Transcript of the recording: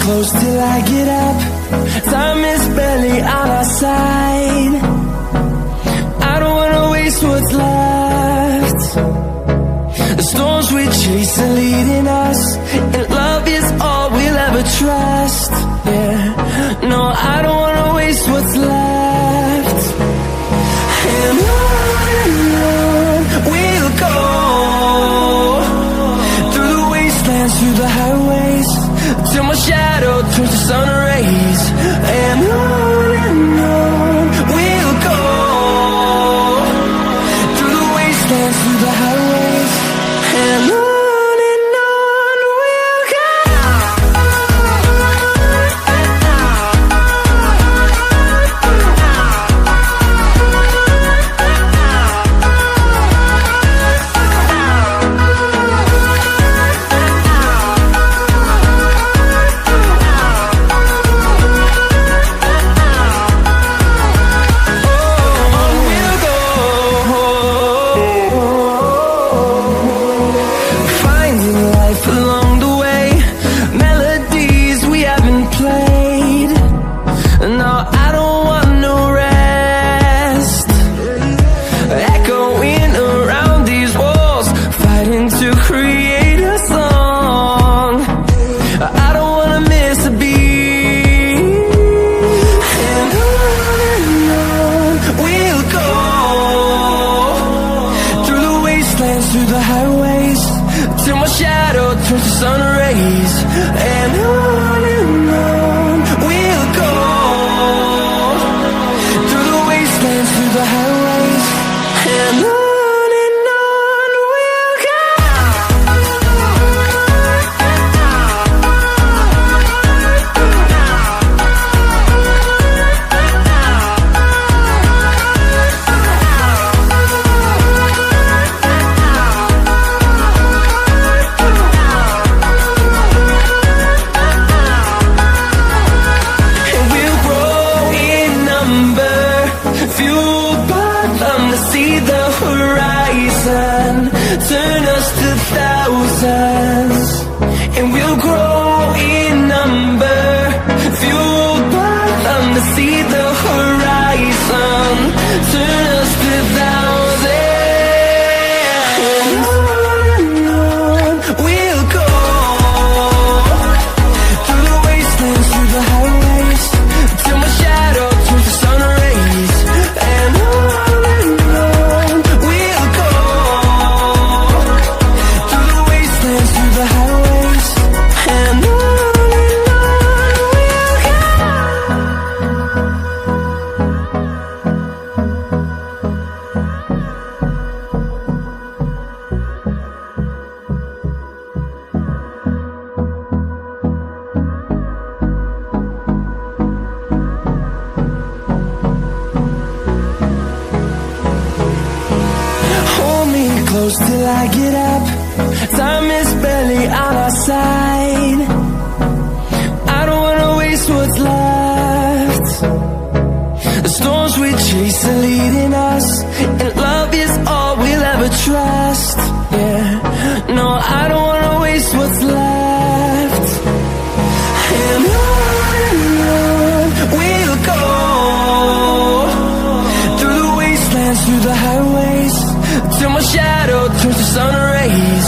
close till I get up. Time is barely on our side. I don't wanna waste what's left. The storms we chase are leading us, and love is all we'll ever trust. Yeah, no, I don't wanna waste what's left. And on we'll go, through the wastelands, through the highways, till my shadow turns to sun rays. And on we'll go, through the wastelands, through the highways, and on we'll go. Through the highways, till my shadow turns to sun rays. And on we'll go, through the wastelands, through the highways, and on we'll go. Turn us to thousands, and we'll grow in number, fueled by them to see the horizon. Turn us to thousands, and on we'll go, through the wastelands, through the highways, till my shadow turns to sun rays. And on we'll go, through the highways, and on we'll go. Hold me close till I get up. Time is barely on our side. I don't wanna waste what's left. The storms we chase are leading us, and love is all we'll ever trust. Yeah, no, I don't wanna waste what's left. And on we'll go, through the wastelands, through the highways, till my shadow turns to sun rays.